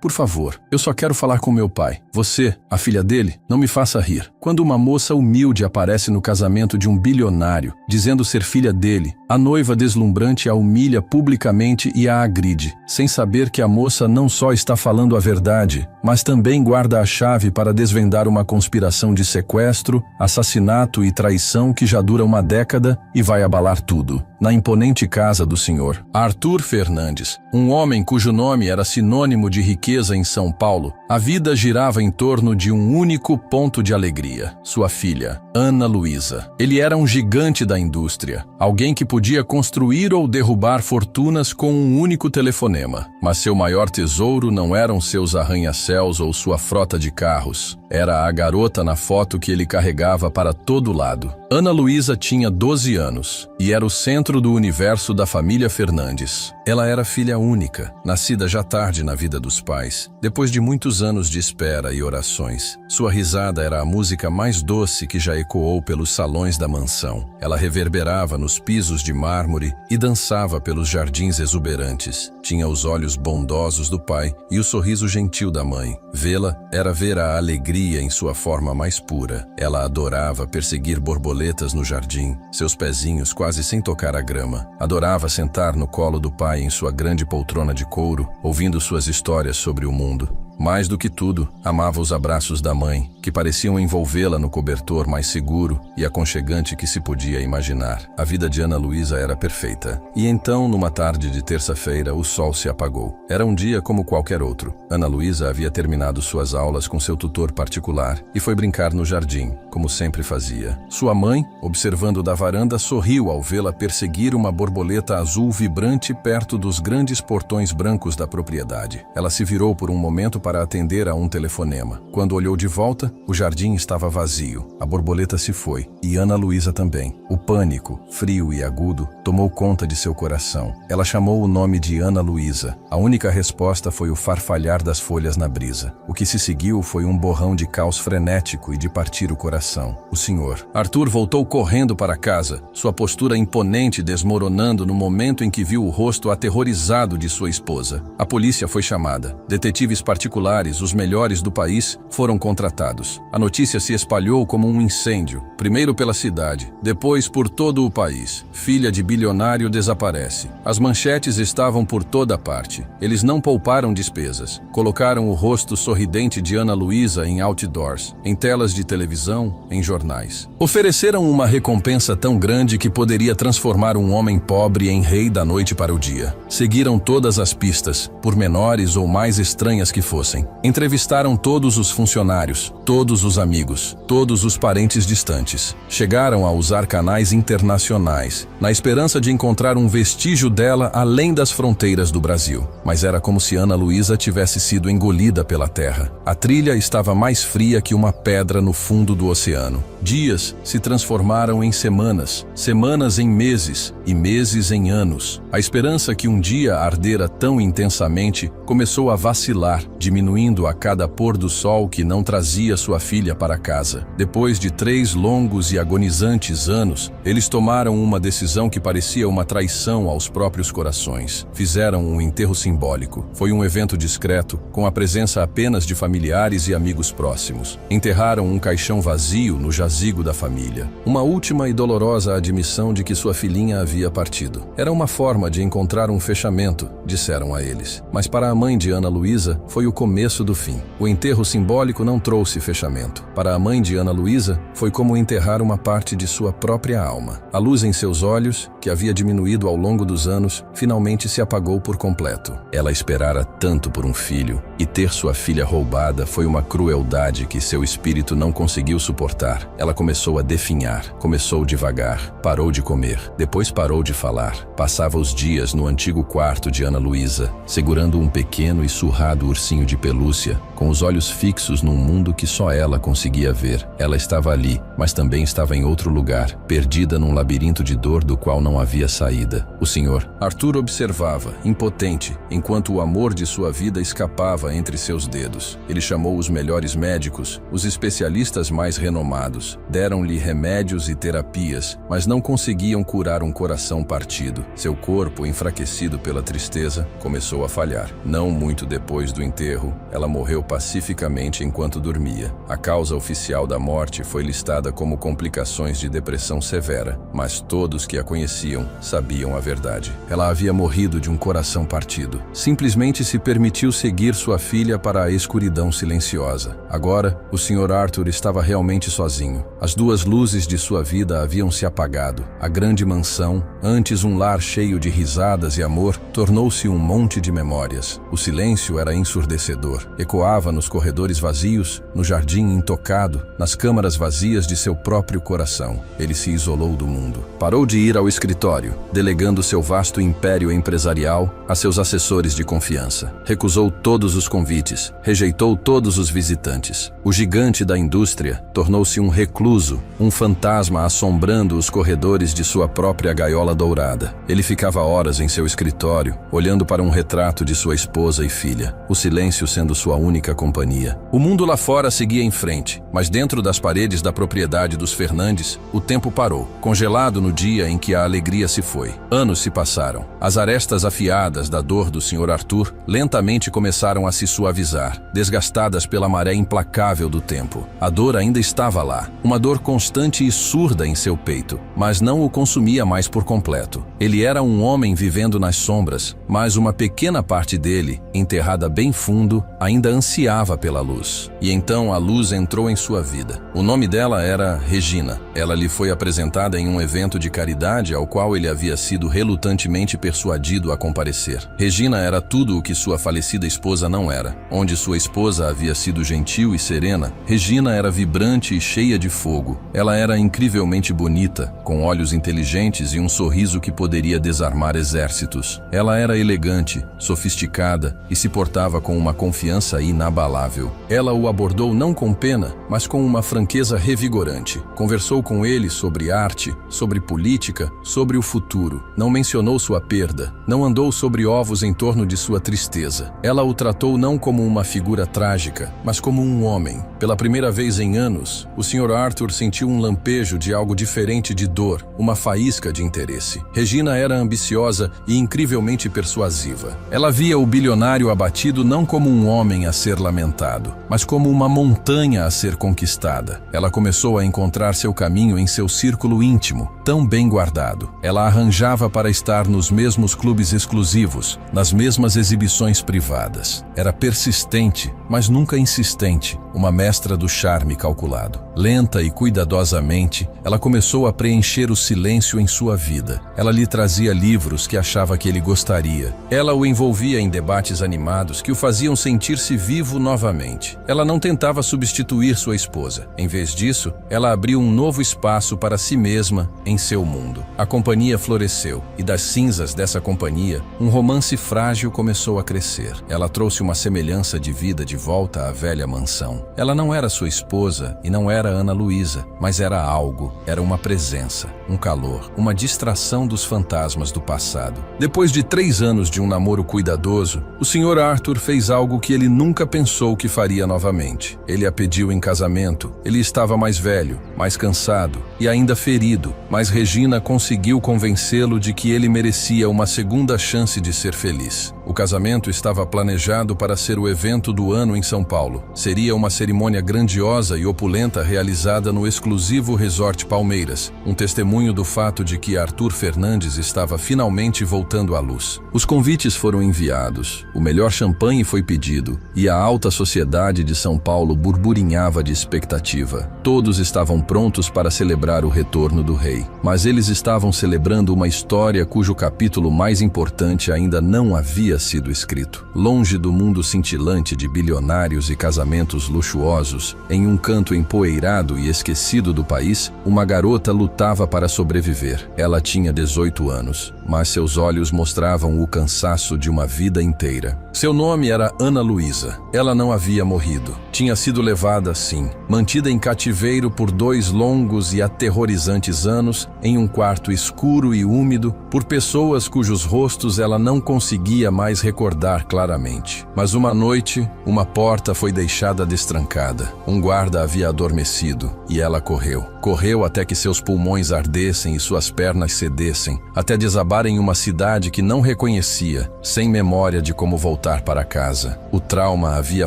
Por favor, eu só quero falar com meu pai. Você, a filha dele, não me faça rir. Quando uma moça humilde aparece no casamento de um bilionário, dizendo ser filha dele, a noiva deslumbrante a humilha publicamente e a agride, sem saber que a moça não só está falando a verdade, mas também guarda a chave para desvendar uma conspiração de sequestro, assassinato e traição que já dura uma década e vai abalar tudo. Na imponente casa do Sr. Arthur Fernandes, um homem cujo nome era sinônimo de riqueza em São Paulo, a vida girava em torno de um único ponto de alegria: sua filha, Ana Luísa. Ele era um gigante da indústria, alguém que podia construir ou derrubar fortunas com um único telefonema. Mas seu maior tesouro não eram seus arranha-céus ou sua frota de carros. Era a garota na foto que ele carregava para todo lado. Ana Luísa tinha 12 anos e era o centro do universo da família Fernandes. Ela era filha única, nascida já tarde na vida dos pais, depois de muitos anos de espera e orações. Sua risada era a música mais doce que já ecoou pelos salões da mansão. Ela reverberava nos pisos de mármore e dançava pelos jardins exuberantes. Tinha os olhos bondosos do pai e o sorriso gentil da mãe. Vê-la era ver a alegria em sua forma mais pura. Ela adorava perseguir borboletas no jardim, seus pezinhos quase sem tocar a grama. Adorava sentar no colo do pai em sua grande poltrona de couro, ouvindo suas histórias sobre o mundo. Mais do que tudo, amava os abraços da mãe, que pareciam envolvê-la no cobertor mais seguro e aconchegante que se podia imaginar. A vida de Ana Luísa era perfeita. E então, numa tarde de terça-feira, o sol se apagou. Era um dia como qualquer outro. Ana Luísa havia terminado suas aulas com seu tutor particular e foi brincar no jardim, como sempre fazia. Sua mãe, observando da varanda, sorriu ao vê-la perseguir uma borboleta azul vibrante perto dos grandes portões brancos da propriedade. Ela se virou por um momento para atender a um telefonema. Quando olhou de volta, o jardim estava vazio. A borboleta se foi, e Ana Luísa também. O pânico, frio e agudo, tomou conta de seu coração. Ela chamou o nome de Ana Luísa. A única resposta foi o farfalhar das folhas na brisa. O que se seguiu foi um borrão de caos frenético e de partir o coração. O senhor Arthur voltou correndo para casa, sua postura imponente desmoronando no momento em que viu o rosto aterrorizado de sua esposa. A polícia foi chamada. Detetives particulares, os melhores do país, foram contratados. A notícia se espalhou como um incêndio, primeiro pela cidade, depois por todo o país. Filha de bilionário desaparece. As manchetes estavam por toda parte. Eles não pouparam despesas. Colocaram o rosto sorridente de Ana Luísa em outdoors, em telas de televisão, em jornais. Ofereceram uma recompensa tão grande que poderia transformar um homem pobre em rei da noite para o dia. Seguiram todas as pistas, por menores ou mais estranhas que fossem. Entrevistaram todos os funcionários, todos os amigos, todos os parentes distantes. Chegaram a usar canais internacionais, na esperança de encontrar um vestígio dela além das fronteiras do Brasil. Mas era como se Ana Luísa tivesse sido engolida pela terra. A trilha estava mais fria que uma pedra no fundo do oceano. Dias se transformaram em semanas, semanas em meses e meses em anos. A esperança que um dia ardera tão intensamente começou a vacilar, diminuindo a cada pôr do sol que não trazia sua filha para casa. Depois de 3 longos e agonizantes anos, eles tomaram uma decisão que parecia uma traição aos próprios corações. Fizeram um enterro simbólico. Foi um evento discreto, com a presença apenas de familiares e amigos próximos. Enterraram um caixão vazio no jazigo da família. Uma última e dolorosa admissão de que sua filhinha havia partido. Era uma forma de encontrar um fechamento, disseram a eles. Mas para a mãe de Ana Luísa, foi o começo do fim. O enterro simbólico não trouxe fechamento. Para a mãe de Ana Luísa, foi como enterrar uma parte de sua própria alma. A luz em seus olhos, que havia diminuído ao longo dos anos, finalmente se apagou por completo. Ela esperara tanto por um filho, e ter sua filha roubada foi uma crueldade que seu espírito não conseguiu suportar. Ela começou a definhar, começou devagar, parou de comer, depois parou de falar. Passava os dias no antigo quarto de Ana Luísa, segurando um pequeno e surrado ursinho de pelúcia, com os olhos fixos num mundo que só ela conseguia ver. Ela estava ali, mas também estava em outro lugar, perdida num labirinto de dor do qual não havia saída. O senhor Arthur observava, impotente, enquanto o amor de sua vida escapava estava entre seus dedos. Ele chamou os melhores médicos, os especialistas mais renomados. Deram-lhe remédios e terapias, mas não conseguiam curar um coração partido. Seu corpo, enfraquecido pela tristeza, começou a falhar. Não muito depois do enterro, ela morreu pacificamente enquanto dormia. A causa oficial da morte foi listada como complicações de depressão severa, mas todos que a conheciam sabiam a verdade. Ela havia morrido de um coração partido. Simplesmente se permitiu seguir sua filha para a escuridão silenciosa. Agora, o Sr. Arthur estava realmente sozinho. As duas luzes de sua vida haviam se apagado. A grande mansão, antes um lar cheio de risadas e amor, tornou-se um monte de memórias. O silêncio era ensurdecedor. Ecoava nos corredores vazios, no jardim intocado, nas câmaras vazias de seu próprio coração. Ele se isolou do mundo. Parou de ir ao escritório, delegando seu vasto império empresarial a seus assessores de confiança. Recusou todos os convites, rejeitou todos os visitantes. O gigante da indústria tornou-se um recluso, um fantasma assombrando os corredores de sua própria gaiola dourada. Ele ficava horas em seu escritório, olhando para um retrato de sua esposa e filha, o silêncio sendo sua única companhia. O mundo lá fora seguia em frente, mas dentro das paredes da propriedade dos Fernandes, o tempo parou, congelado no dia em que a alegria se foi. Anos se passaram. As arestas afiadas da dor do Sr. Arthur lentamente começaram a se suavizar, desgastadas pela maré implacável do tempo. A dor ainda estava lá, uma dor constante e surda em seu peito, mas não o consumia mais por completo. Ele era um homem vivendo nas sombras, mas uma pequena parte dele, enterrada bem fundo, ainda ansiava pela luz. E então a luz entrou em sua vida. O nome dela era Regina. Ela lhe foi apresentada em um evento de caridade ao qual ele havia sido relutantemente persuadido a comparecer. Regina era tudo o que sua falecida esposa não era. Onde sua esposa havia sido gentil e serena, Regina era vibrante e cheia de fogo. Ela era incrivelmente bonita, com olhos inteligentes e um sorriso que poderia desarmar exércitos. Ela era elegante, sofisticada e se portava com uma confiança inabalável. Ela o abordou não com pena, mas com uma franqueza revigorante. Conversou com ele sobre arte, sobre política, sobre o futuro. Não mencionou sua perda, não andou sobre ovos em torno de sua tristeza. Ela o tratou não como uma figura trágica, mas como um homem. Pela primeira vez em anos, o Sr. Arthur sentiu um lampejo de algo diferente de dor, uma faísca de interesse. Regina era ambiciosa e incrivelmente persuasiva. Ela via o bilionário abatido não como um homem a ser lamentado, mas como uma montanha a ser conquistada. Ela começou a encontrar seu caminho em seu círculo íntimo, tão bem guardado. Ela arranjava para estar nos mesmos clubes exclusivos, nas mesmas exibições privadas. Era persistente, mas nunca insistente, uma mestra do charme calculado. Lenta e cuidadosamente, ela começou a preencher o silêncio em sua vida. Ela lhe trazia livros que achava que ele gostaria. Ela o envolvia em debates animados que o faziam sentir-se vivo novamente. Ela não tentava substituir sua esposa. Em vez disso, ela abriu um novo espaço para si mesma em seu mundo. A companhia floresceu, e das cinzas dessa companhia, um romance frágil começou a crescer. Ela trouxe uma semelhança de vida de volta à velha mansão. Ela não era sua esposa e não era Ana Luísa, mas era algo, era uma presença, um calor, uma distração dos fantasmas do passado. Depois de 3 anos de um namoro cuidadoso, o Sr. Arthur fez algo que ele nunca pensou que faria novamente. Ele a pediu em casamento. Ele estava mais velho, mais cansado e ainda ferido, mas Regina conseguiu convencê-lo de que ele merecia uma segunda chance de ser feliz. O casamento estava planejado para ser o evento do ano em São Paulo. Seria uma cerimônia grandiosa e opulenta realizada no exclusivo Resort Palmeiras, um testemunho do fato de que Arthur Fernandes estava finalmente voltando à luz. Os convites foram enviados, o melhor champanhe foi pedido e a alta sociedade de São Paulo burburinhava de expectativa. Todos estavam prontos para celebrar o retorno do rei, mas eles estavam celebrando uma história cujo capítulo mais importante ainda não havia sido escrito. Longe do mundo cintilante de bilionários e casamentos luxuosos, em um canto empoeirado e esquecido do país, uma garota lutava para sobreviver. Ela tinha 18 anos, mas seus olhos mostravam o cansaço de uma vida inteira. Seu nome era Ana Luísa. Ela não havia morrido. Tinha sido levada, sim, mantida em cativeiro por 2 longos e aterrorizantes anos, em um quarto escuro e úmido, por pessoas cujos rostos ela não conseguia mais recordar claramente. Mas uma noite, uma porta foi deixada destrancada. Um guarda havia adormecido e ela correu. Correu até que seus pulmões ardessem e suas pernas cedessem, até desabar em uma cidade que não reconhecia, sem memória de como voltar para casa. O trauma havia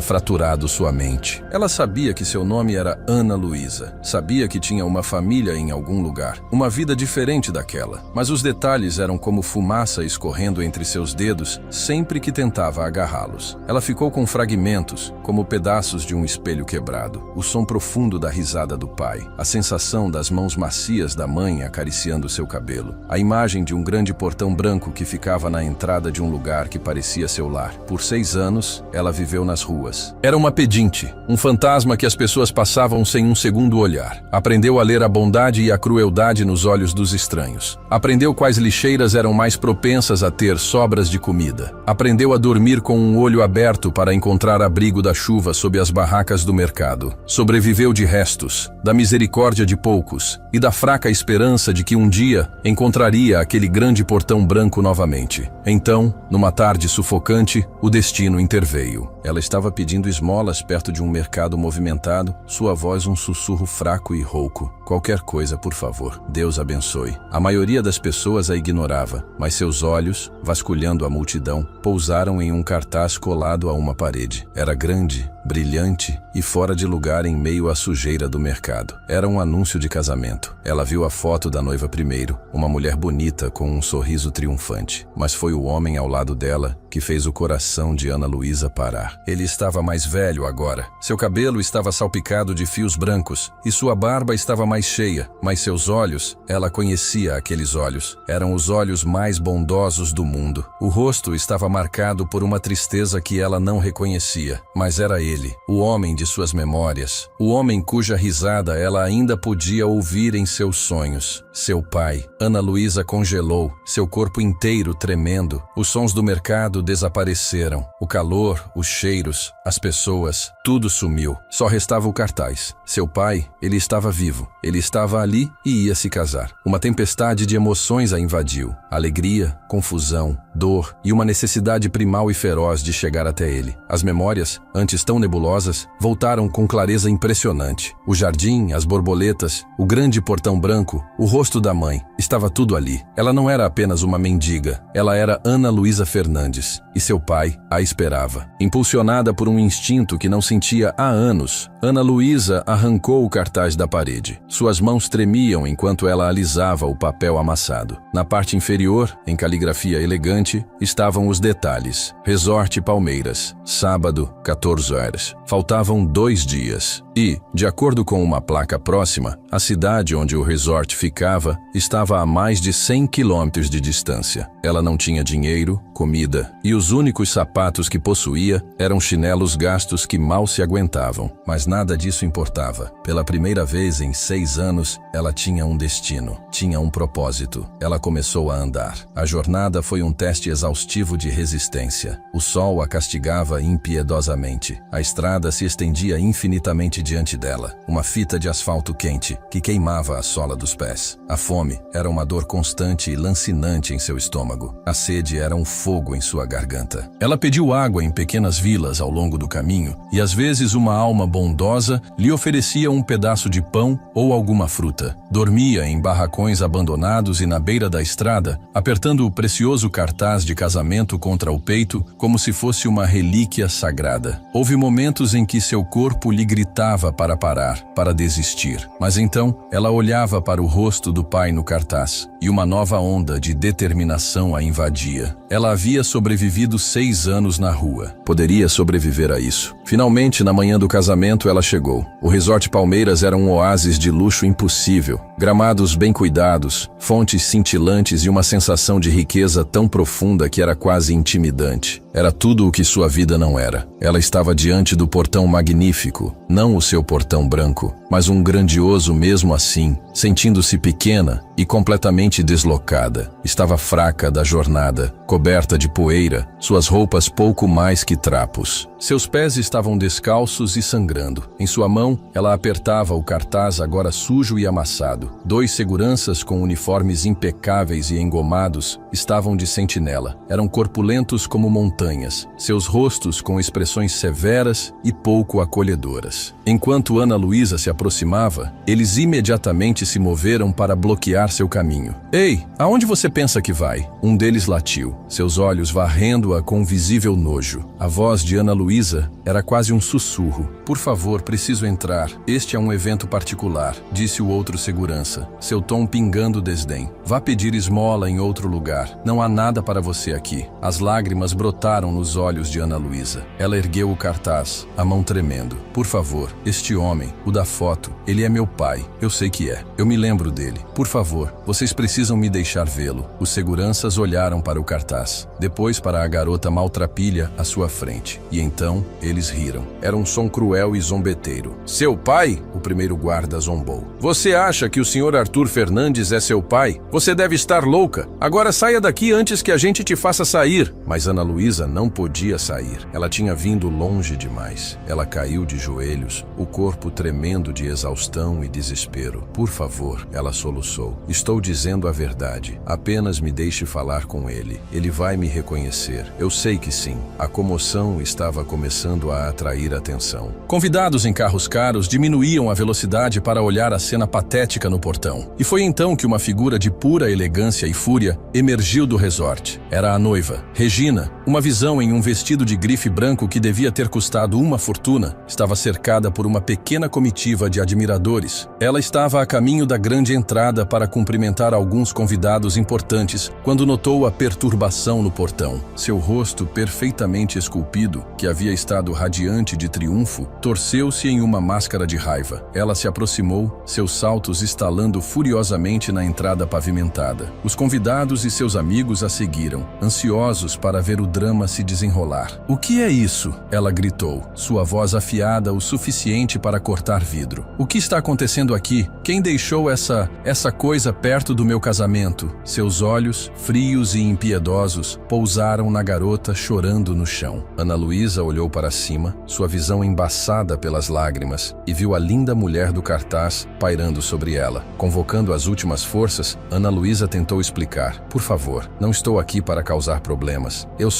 fraturado sua mente. Ela sabia que seu nome era Ana Luísa. Sabia que tinha uma família em algum lugar, uma vida diferente daquela. Mas os detalhes eram como fumaça escorrendo entre seus dedos sempre que tentava agarrá-los. Ela ficou com fragmentos, como pedaços de um espelho quebrado. O som profundo da risada do pai, a sensação das mãos macias da mãe acariciando seu cabelo, a imagem de um grande portão branco que ficava na entrada de um lugar que parecia seu lar. Por 6 anos, ela viveu nas ruas. Era uma pedinte, um fantasma que as pessoas passavam sem um segundo olhar. Aprendeu a ler a bondade e a crueldade nos olhos dos estranhos. Aprendeu quais lixeiras eram mais propensas a ter sobras de comida. Aprendeu a dormir com um olho aberto para encontrar abrigo da chuva sob as barracas do mercado. Sobreviveu de restos, da misericórdia de poucos e da fraca esperança de que um dia encontraria aquele grande portão branco novamente. Então, numa tarde sufocante, o destino interveio. Ela estava pedindo esmolas perto de um mercado movimentado, sua voz um sussurro fraco e rouco. Qualquer coisa, por favor. Deus abençoe. A maioria das pessoas a ignorava, mas seus olhos, vasculhando a multidão, pousaram em um cartaz colado a uma parede. Era grande, brilhante e fora de lugar em meio à sujeira do mercado. Era um anúncio de casamento. Ela viu a foto da noiva primeiro, uma mulher bonita com um sorriso triunfante. Mas foi o homem ao lado dela que fez o coração de Ana Luísa parar. Ele estava mais velho agora. Seu cabelo estava salpicado de fios brancos e sua barba estava mais cheia, mas seus olhos, ela conhecia aqueles olhos. Eram os olhos mais bondosos do mundo. O rosto estava marcado por uma tristeza que ela não reconhecia, mas era ele, o homem de suas memórias, o homem cuja risada ela ainda podia ouvir em seus sonhos. Seu pai. Ana Luísa congelou, seu corpo inteiro tremendo. Os sons do mercado desapareceram. O calor, os cheiros, as pessoas, tudo sumiu. Só restava o cartaz. Seu pai, ele estava vivo. Ele estava ali e ia se casar. Uma tempestade de emoções a invadiu. Alegria, confusão, dor e uma necessidade primal e feroz de chegar até ele. As memórias, antes tão nebulosas, voltaram com clareza impressionante. O jardim, as borboletas, o grande portão branco, o rosto da mãe. Estava tudo ali. Ela não era apenas uma mendiga. Ela era Ana Luísa Fernandes. E seu pai a esperava. Impulsionada por um instinto que não sentia há anos, Ana Luísa arrancou o cartaz da parede. Suas mãos tremiam enquanto ela alisava o papel amassado. Na parte inferior, em caligrafia elegante, estavam os detalhes. Resort Palmeiras, sábado, 14 horas. Faltavam 2 dias. E, de acordo com uma placa próxima, a cidade onde o resort ficava estava a mais de 100 quilômetros de distância. Ela não tinha dinheiro, comida, e os únicos sapatos que possuía eram chinelos gastos que mal se aguentavam. Mas nada disso importava. Pela primeira vez em 6 anos, ela tinha um destino, tinha um propósito. Ela começou a andar. A jornada foi um teste exaustivo de resistência. O sol a castigava impiedosamente. A estrada se estendia infinitamente diante dela, uma fita de asfalto quente que queimava a sola dos pés. A fome era uma dor constante e lancinante em seu estômago. A sede era um fogo em sua garganta. Ela pediu água em pequenas vilas ao longo do caminho e às vezes uma alma bondosa lhe oferecia um pedaço de pão ou alguma fruta. Dormia em barracões abandonados e na beira da estrada, apertando o precioso cartaz de casamento contra o peito como se fosse uma relíquia sagrada. Houve momentos em que seu corpo lhe gritava para parar, para desistir. Mas então, ela olhava para o rosto do pai no cartaz e uma nova onda de determinação a invadia. Ela havia sobrevivido 6 anos na rua. Poderia sobreviver a isso. Finalmente, na manhã do casamento, ela chegou. O Resort Palmeiras era um oásis de luxo impossível. Gramados bem cuidados, fontes cintilantes e uma sensação de riqueza tão profunda que era quase intimidante. Era tudo o que sua vida não era. Ela estava diante do portão magnífico, não o seu portão branco, mas um grandioso mesmo assim, sentindo-se pequena e completamente deslocada. Estava fraca da jornada, coberta de poeira, suas roupas pouco mais que trapos. Seus pés estavam descalços e sangrando. Em sua mão, ela apertava o cartaz agora sujo e amassado. 2 seguranças com uniformes impecáveis e engomados estavam de sentinela. Eram corpulentos como montanhas, seus rostos com expressões severas e pouco acolhedoras. Enquanto Ana Luísa se aproximava, eles imediatamente se moveram para bloquear seu caminho. "Ei, aonde você pensa que vai?" Um deles latiu, seus olhos varrendo-a com visível nojo. A voz de Ana Luísa era quase um sussurro. "Por favor, preciso entrar. Este é um evento particular", disse o outro segurança, seu tom pingando desdém. "Vá pedir esmola em outro lugar. Não há nada para você aqui." As lágrimas brotaram nos olhos de Ana Luísa. Ela ergueu o cartaz, a mão tremendo. "Por favor, este homem, o da foto, ele é meu pai. Eu sei que é. Eu me lembro dele. Por favor, vocês precisam me deixar vê-lo." Os seguranças olharam para o cartaz, depois para a garota maltrapilha à sua frente. E então, eles riram. Era um som cruel e zombeteiro. "Seu pai?" O primeiro guarda zombou. "Você acha que o Sr. Arthur Fernandes é seu pai? Você deve estar louca. Agora saia daqui antes que a gente te faça sair." Mas Ana Luísa não podia sair. Ela tinha vindo longe demais. Ela caiu de joelhos, o corpo tremendo de exaustão e desespero. "Por favor," ela soluçou. "Estou dizendo a verdade. Apenas me deixe falar com ele. Ele vai me reconhecer. Eu sei que sim." A comoção estava começando a atrair atenção. Convidados em carros caros diminuíam a velocidade para olhar a cena patética no portão. E foi então que uma figura de pura elegância e fúria emergiu do resort. Era a noiva, Regina, uma visão em um vestido de grife branco que devia ter custado uma fortuna. Estava cercada por uma pequena comitiva de admiradores. Ela estava a caminho da grande entrada para cumprimentar alguns convidados importantes quando notou a perturbação no portão. Seu rosto perfeitamente esculpido, que havia estado radiante de triunfo, torceu-se em uma máscara de raiva. Ela se aproximou, seus saltos estalando furiosamente na entrada pavimentada. Os convidados e seus amigos a seguiram, ansiosos para ver o drama se desenrolar. "O que é isso?" ela gritou, sua voz afiada o suficiente para cortar vidro. "O que está acontecendo aqui? Quem deixou essa coisa perto do meu casamento?" Seus olhos, frios e impiedosos, pousaram na garota chorando no chão. Ana Luísa olhou para cima, sua visão embaçada pelas lágrimas, e viu a linda mulher do cartaz pairando sobre ela. Convocando as últimas forças, Ana Luísa tentou explicar. "Por favor, não estou aqui para causar problemas. Eu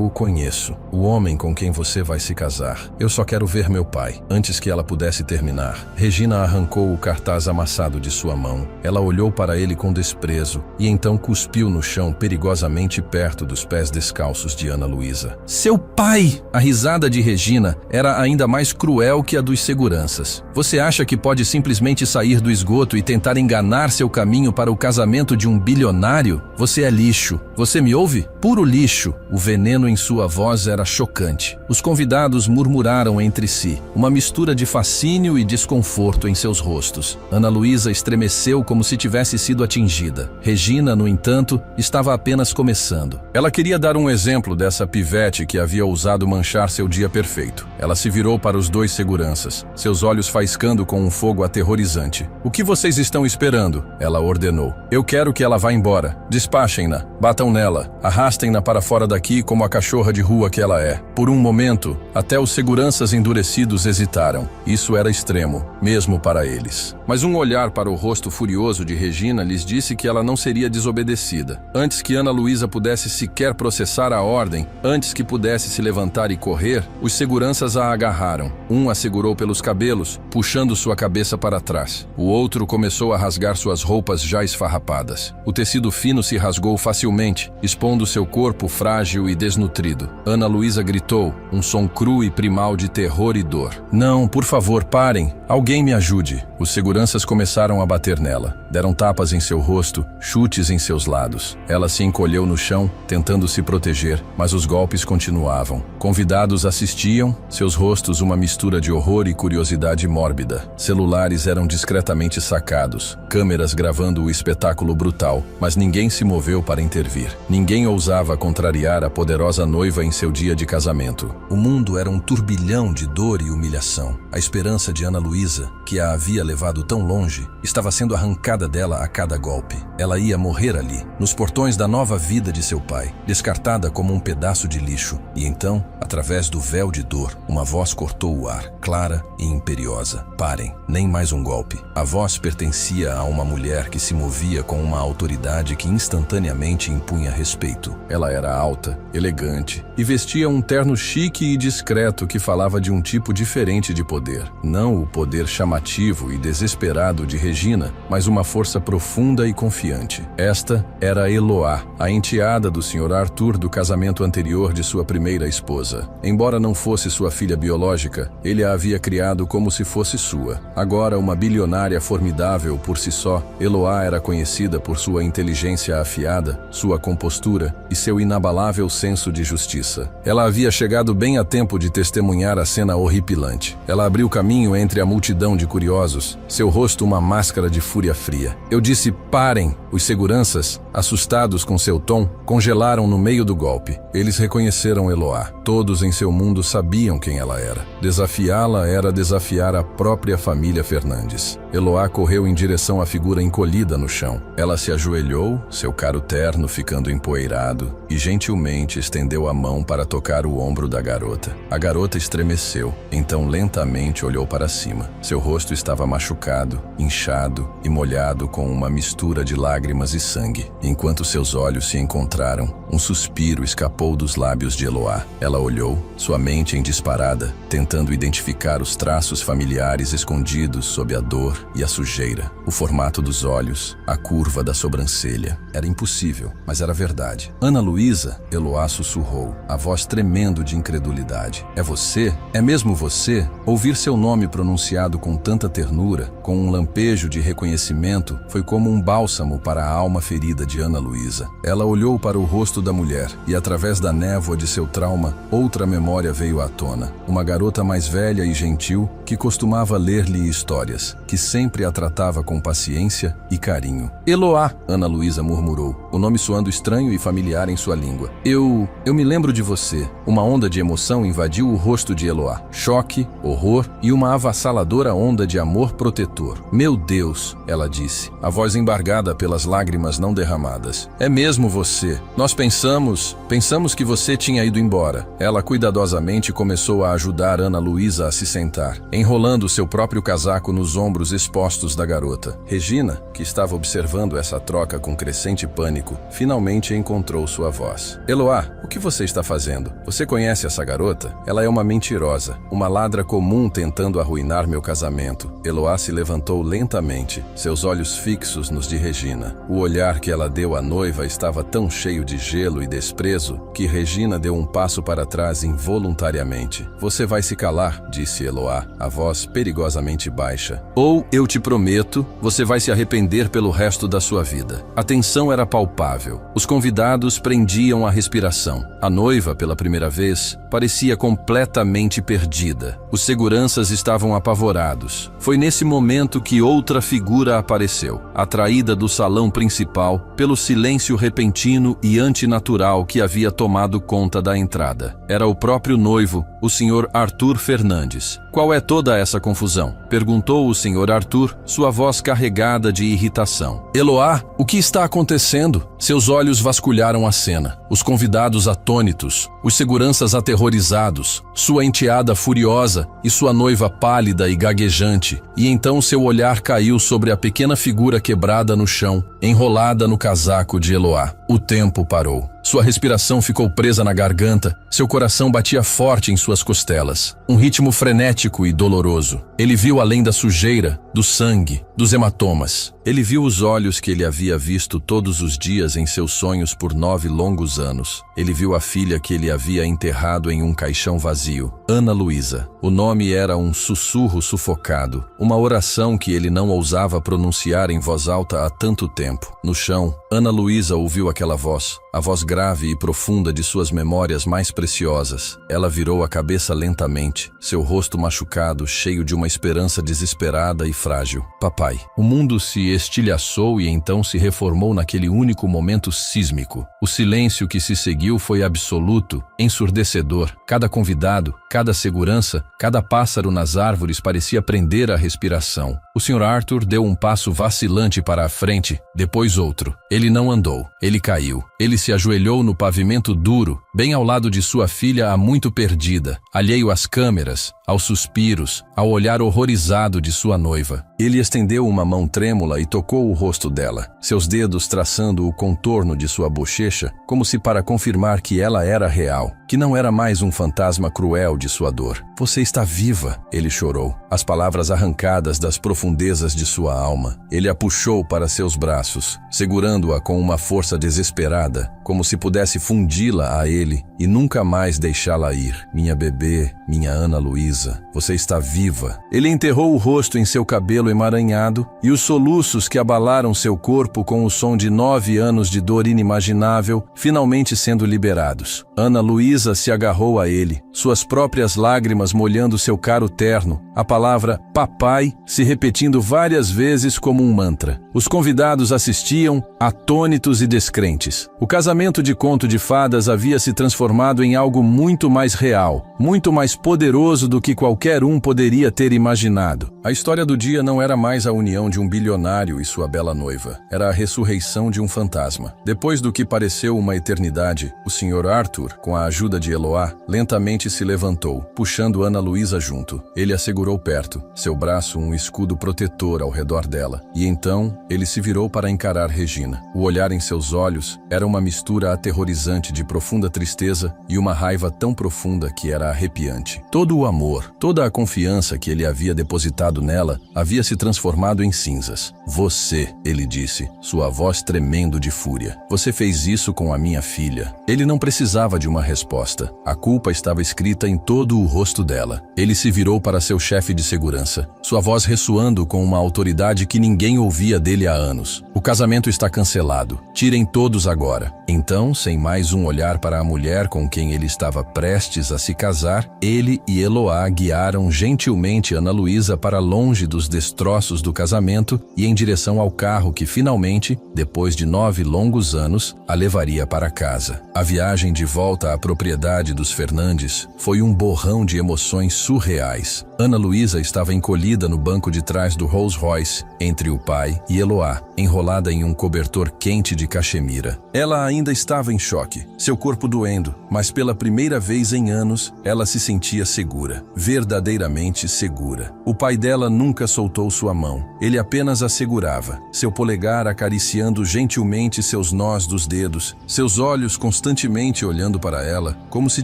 o conheço. O homem com quem você vai se casar. Eu só quero ver meu pai." Antes que ela pudesse terminar, Regina arrancou o cartaz amassado de sua mão. Ela olhou para ele com desprezo e então cuspiu no chão perigosamente perto dos pés descalços de Ana Luísa. "Seu pai!" A risada de Regina era ainda mais cruel que a dos seguranças. "Você acha que pode simplesmente sair do esgoto e tentar enganar seu caminho para o casamento de um bilionário? Você é lixo. Você me ouve? Puro lixo." O veneno em sua voz era chocante. Os convidados murmuraram entre si, uma mistura de fascínio e desconforto em seus rostos. Ana Luísa estremeceu como se tivesse sido atingida. Regina, no entanto, estava apenas começando. Ela queria dar um exemplo dessa pivete que havia ousado manchar seu dia perfeito. Ela se virou para os 2 seguranças, seus olhos faiscando com um fogo aterrorizante. "O que vocês estão esperando?" ela ordenou. "Eu quero que ela vá embora. Despachem-na. Batam nela. Arrastem-na para fora daqui como a cachorra de rua que ela é." Por um momento, até os seguranças endurecidos hesitaram. Isso era extremo, mesmo para eles. Mas um olhar para o rosto furioso de Regina lhes disse que ela não seria desobedecida. Antes que Ana Luísa pudesse sequer processar a ordem, antes que pudesse se levantar e correr, os seguranças a agarraram. Um a segurou pelos cabelos, puxando sua cabeça para trás. O outro começou a rasgar suas roupas já esfarrapadas. O tecido fino se rasgou facilmente, expondo seu corpo frágil e desnutrido. Ana Luísa gritou, um som cru e primal de terror e dor. "Não, por favor, parem. Alguém me ajude." Os seguranças começaram a bater nela. Deram tapas em seu rosto, chutes em seus lados. Ela se encolheu no chão, tentando se proteger, mas os golpes continuavam. Convidados assistiam, seus rostos uma mistura de horror e curiosidade mórbida. Celulares eram discretamente sacados, câmeras gravando o espetáculo brutal, mas ninguém se moveu para intervir. Ninguém ousava contrariar a poderosa poderosa noiva em seu dia de casamento. O mundo era um turbilhão de dor e humilhação. A esperança de Ana Luísa, que a havia levado tão longe, estava sendo arrancada dela a cada golpe. Ela ia morrer ali, nos portões da nova vida de seu pai, descartada como um pedaço de lixo. E então, através do véu de dor, uma voz cortou o ar, clara e imperiosa. Parem, nem mais um golpe. A voz pertencia a uma mulher que se movia com uma autoridade que instantaneamente impunha respeito. Ela era alta, elegante e vestia um terno chique e discreto que falava de um tipo diferente de poder. Não o poder chamativo e desesperado de Regina, mas uma força profunda e confiante. Esta era Eloá, a enteada do Sr. Arthur do casamento anterior de sua primeira esposa. Embora não fosse sua filha biológica, ele a havia criado como se fosse sua. Agora uma bilionária formidável por si só, Eloá era conhecida por sua inteligência afiada, sua compostura e seu inabalável senso de justiça. Ela havia chegado bem a tempo de testemunhar a cena horripilante. Ela abriu caminho entre a multidão de curiosos, seu rosto uma máscara de fúria fria. Eu disse: parem! Os seguranças, assustados com seu tom, congelaram no meio do golpe. Eles reconheceram Eloá. Todos em seu mundo sabiam quem ela era. Desafiá-la era desafiar a própria família Fernandes. Eloá correu em direção à figura encolhida no chão. Ela se ajoelhou, seu caro terno ficando empoeirado, e gentilmente estendeu a mão para tocar o ombro da garota. A garota estremeceu, então lentamente olhou para cima. Seu rosto estava machucado, inchado e molhado com uma mistura de lágrimas e sangue. Enquanto seus olhos se encontraram, um suspiro escapou dos lábios de Eloá. Ela olhou, sua mente em disparada, tentando identificar os traços familiares escondidos sob a dor e a sujeira. O formato dos olhos, a curva da sobrancelha. Era impossível, mas era verdade. Ana Luísa, Eloá sussurrou, a voz tremendo de incredulidade. É você? É mesmo você? Ouvir seu nome pronunciado com tanta ternura, com um lampejo de reconhecimento, foi como um bálsamo para a alma ferida de Ana Luísa. Ela olhou para o rosto da mulher e, através da névoa de seu trauma, outra memória veio à tona. Uma garota mais velha e gentil que costumava ler-lhe histórias, que sempre a tratava com paciência e carinho. Eloá, Ana Luísa murmurou, o nome soando estranho e familiar em sua língua. Eu me lembro de você. Uma onda de emoção invadiu o rosto de Eloá. Choque, horror e uma avassaladora onda de amor protetor. Meu Deus, ela disse, a voz embargada pelas lágrimas não derramadas. É mesmo você. Nós pensamos que você tinha ido embora. Ela cuidadosamente começou a ajudar Ana Luísa a se sentar, enrolando seu próprio casaco nos ombros expostos da garota. Regina, que estava observando essa troca com crescente pânico, finalmente encontrou sua voz. Eloá, o que você está fazendo? Você conhece essa garota? Ela é uma mentirosa, uma ladra comum tentando arruinar meu casamento. Eloá se levantou lentamente, seus olhos fixos nos de Regina. O olhar que ela deu à noiva estava tão cheio de gelo e desprezo que Regina deu um passo para trás involuntariamente. Você vai se calar, disse Eloá, a voz perigosamente baixa. Ou, eu te prometo, você vai se arrepender pelo resto da sua vida. A tensão era palpável. Os convidados prendiam a respiração. A noiva, pela primeira vez, parecia completamente perdida. Os seguranças estavam apavorados. Foi nesse momento que outra figura apareceu, atraída do salão principal pelo silêncio repentino e antinatural que havia tomado conta da entrada. Era o próprio noivo, o Sr. Arthur Fernandes. Qual é toda essa confusão? Perguntou o Sr. Arthur, sua voz carregada de irritação. Eloá, o que está acontecendo? Seus olhos vasculharam a cena. Os convidados atônitos, os seguranças aterrorizados, sua enteada furiosa e sua noiva pálida e gaguejante. E então seu olhar caiu sobre a pequena figura quebrada no chão, enrolada no casaco de Eloá. O tempo parou. Sua respiração ficou presa na garganta, seu coração batia forte em suas costelas. Um ritmo frenético e doloroso. Ele viu além da sujeira, do sangue, dos hematomas. Ele viu os olhos que ele havia visto todos os dias em seus sonhos por 9 longos anos. Ele viu a filha que ele havia enterrado em um caixão vazio. Ana Luísa. O nome era um sussurro sufocado, uma oração que ele não ousava pronunciar em voz alta há tanto tempo. No chão, Ana Luísa ouviu aquela voz, a voz grave e profunda de suas memórias mais preciosas. Ela virou a cabeça lentamente, seu rosto machucado, cheio de uma esperança desesperada e frágil. Papai. O mundo se estilhaçou e então se reformou naquele único momento sísmico. O silêncio que se seguiu foi absoluto, ensurdecedor. Cada convidado, cada segurança, cada pássaro nas árvores parecia prender a respiração. O Sr. Arthur deu um passo vacilante para a frente, depois outro. Ele não andou, ele caiu. Ele se ajoelhou no pavimento duro, bem ao lado de sua filha há muito perdida, alheio às câmeras, aos suspiros, ao olhar horrorizado de sua noiva. Ele estendeu uma mão trêmula e tocou o rosto dela, seus dedos traçando o contorno de sua bochecha, como se para confirmar que ela era real, que não era mais um fantasma cruel de sua dor. Você está viva, ele chorou, as palavras arrancadas das profundezas de sua alma. Ele a puxou para seus braços, segurando-a com uma força desesperada, como se pudesse fundi-la a ele e nunca mais deixá-la ir. Minha bebê, minha Ana Luísa, você está viva. Ele enterrou o rosto em seu cabelo emaranhado e os soluços que abalaram seu corpo com o som de 9 anos de dor inimaginável, finalmente sendo liberados. Ana Luísa se agarrou a ele, suas próprias lágrimas molhando seu caro terno, a palavra papai se repetindo várias vezes como um mantra. Os convidados assistiam, atônitos e descrentes. O casamento de conto de fadas havia se transformado em algo muito mais real, muito mais poderoso do que qualquer um poderia ter imaginado. A história do dia não era mais a união de um bilionário e sua bela noiva. Era a ressurreição de um fantasma. Depois do que pareceu uma eternidade, o Sr. Arthur, com a ajuda de Eloá, lentamente se levantou, puxando Ana Luísa junto. Ele a segurou perto, seu braço um escudo protetor ao redor dela. E então, ele se virou para encarar Regina. O olhar em seus olhos era uma mistura aterrorizante de profunda tristeza e uma raiva tão profunda que era arrepiante. Todo o amor, toda a confiança que ele havia depositado nela havia se transformado em cinzas. Você, ele disse, sua voz tremendo de fúria. Você fez isso com a minha filha. Ele não precisava de uma resposta. A culpa estava escrita em todo o rosto dela. Ele se virou para seu chefe de segurança, sua voz ressoando com uma autoridade que ninguém ouvia dele há anos. O casamento está cancelado. Tirem todos agora. Então, sem mais um olhar para a mulher com quem ele estava prestes a se casar, ele e Eloá guiaram gentilmente Ana Luísa para longe dos destroços do casamento e em direção ao carro que finalmente, depois de 9 longos anos, a levaria para casa. A viagem de volta à propriedade dos Fernandes foi um borrão de emoções surreais. Ana Luísa estava encolhida no banco de trás do Rolls Royce, entre o pai e Eloá, enrolada em um cobertor quente de cachemira. Ela ainda estava em choque, seu corpo doendo, mas pela primeira vez em anos, ela se sentia segura, verdadeiramente segura. O pai dela nunca soltou sua mão, ele apenas a segurava, seu polegar acariciando gentilmente seus nós dos dedos, seus olhos constantemente olhando para ela, como se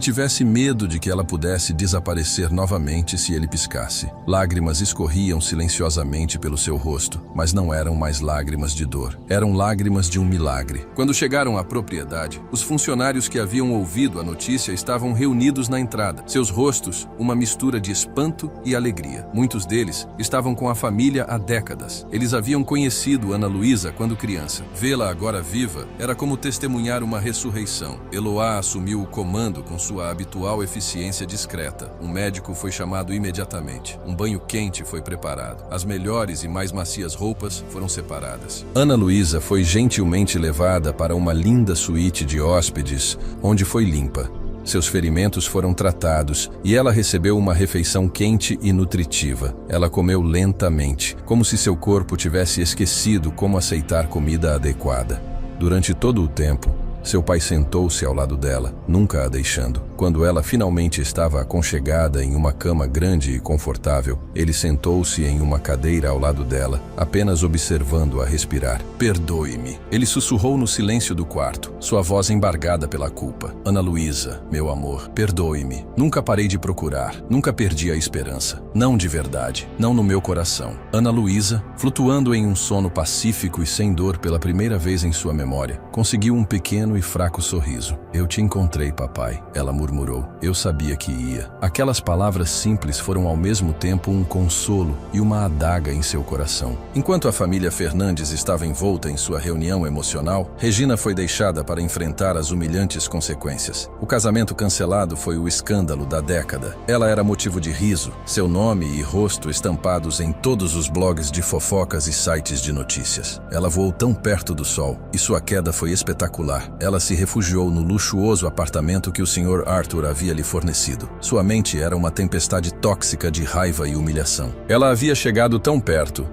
tivesse medo de que ela pudesse desaparecer novamente se ele piscasse. Lágrimas escorriam silenciosamente pelo seu rosto, mas não eram mais lágrimas de dor. Eram lágrimas de um milagre. Quando chegaram à propriedade, os funcionários que haviam ouvido a notícia estavam reunidos na entrada. Seus rostos, uma mistura de espanto e alegria. Muitos deles estavam com a família há décadas. Eles haviam conhecido Ana Luísa quando criança. Vê-la agora viva era como testemunhar uma ressurreição. Eloá assumiu o comando com sua habitual eficiência discreta. Um médico foi chamado imediatamente. Um banho quente foi preparado. As melhores e mais macias roupas foram separadas. Ana Luísa foi gentilmente levada para uma linda suíte de hóspedes, onde foi limpa. Seus ferimentos foram tratados e ela recebeu uma refeição quente e nutritiva. Ela comeu lentamente, como se seu corpo tivesse esquecido como aceitar comida adequada. Durante todo o tempo, seu pai sentou-se ao lado dela, nunca a deixando. Quando ela finalmente estava aconchegada em uma cama grande e confortável, ele sentou-se em uma cadeira ao lado dela, apenas observando-a respirar. Perdoe-me. Ele sussurrou no silêncio do quarto, sua voz embargada pela culpa. Ana Luísa, meu amor, perdoe-me. Nunca parei de procurar, nunca perdi a esperança. Não de verdade, não no meu coração. Ana Luísa, flutuando em um sono pacífico e sem dor pela primeira vez em sua memória, conseguiu um pequeno e fraco sorriso. Eu te encontrei, papai, ela murmurou. murmurou. Eu sabia que ia. Aquelas palavras simples foram ao mesmo tempo um consolo e uma adaga em seu coração. Enquanto a família Fernandes estava envolta em sua reunião emocional, Regina foi deixada para enfrentar as humilhantes consequências. O casamento cancelado foi o escândalo da década. Ela era motivo de riso, seu nome e rosto estampados em todos os blogs de fofocas e sites de notícias. Ela voou tão perto do sol e sua queda foi espetacular. Ela se refugiou no luxuoso apartamento que o Sr. Arthur havia lhe fornecido. Sua mente era uma tempestade tóxica de raiva e humilhação. Ela havia chegado tão perto